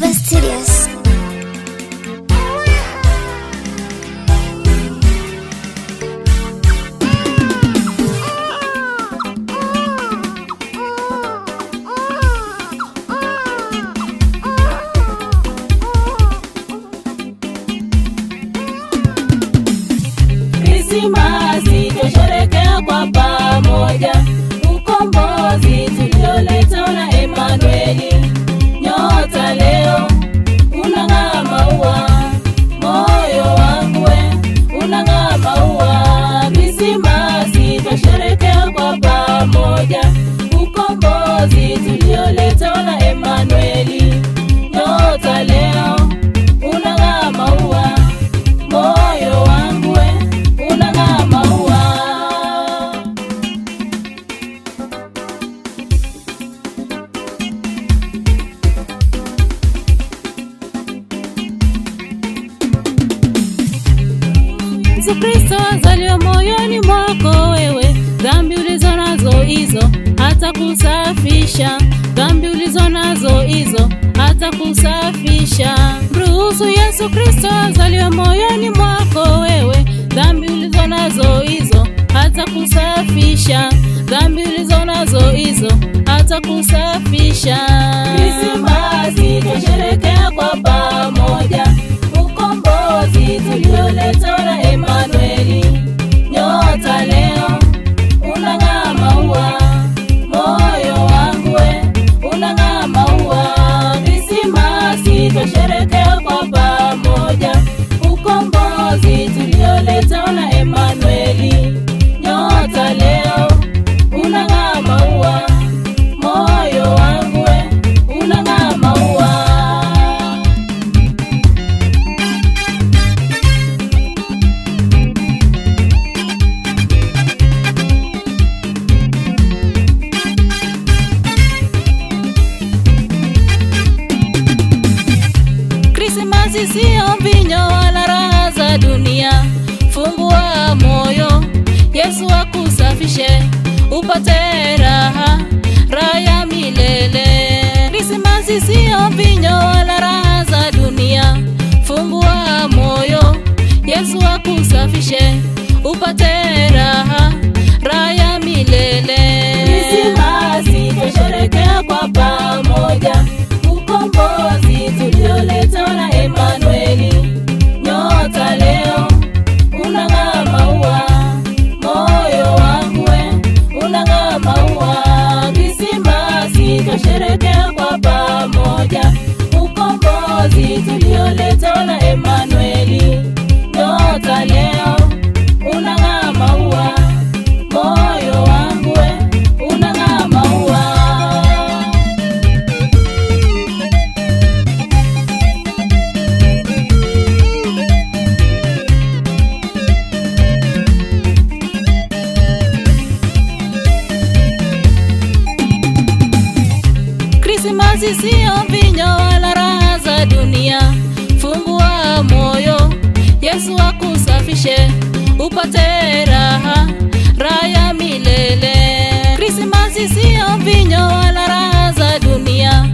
Viva Studios. Krismasi tusherehekea kwa pamoja, ukombozi tulioletwa na Emanueli. Nyota leo unang'aa maua, moyo wangu unang'aa maua. Krismasi tusherehekea kwa pamoja, ukombozi tulioletwa na Emanueli. Nyota leo unang'aa maua, moyo wangu unang'aa maua. Yesu Kristo azaliwa moyoni mwako wewe, dhambi ulizo nazo hizo hata kusafisha, dhambi ulizo nazo hizo hata kusafisha. Mruhusu Yesu Kristo azaliwa moyoni mwako wewe, dhambi ulizo nazo hizo hata kusafisha, dhambi ulizo nazo hizo hata kusafisha. Krismasi tusherehekea kwa pamoja, ukombozi tulioletwa na Emanueli. Nyota leo unang'aa maua, moyo wangu unang'aa maua. Krismasi tusherehekea kwa pamoja, ukombozi tulioletwa na Emanueli. Nyota leo unang'aa maua, moyo wangu unang'aa maua. Krismasi sio mvinyo wala raha za dunia. Fungua moyo, Yesu akusafishe, upate raha, raha ya milele. Krismasi sio mvinyo wala raha za dunia. Fungua moyo, Yesu akusafishe, upate raha, raha ya milele. Krismasi tusherehekea kwa pamoja, ukombozi tulioletwa na Emanueli. Nyota leo unang'aa maua, moyo wangu unang'aa maua. Krismasi tusherehekea kwa pamoja, ukombozi tulioletwa na Emanueli. Nyota leo unang'aa maua, moyo wangu unang'aa maua. Krismasi sio mvinyo wala raha za dunia. Fungua moyo, Yesu akusafishe, upate raha, raha ya milele. Krismasi sio mvinyo wala raha za dunia.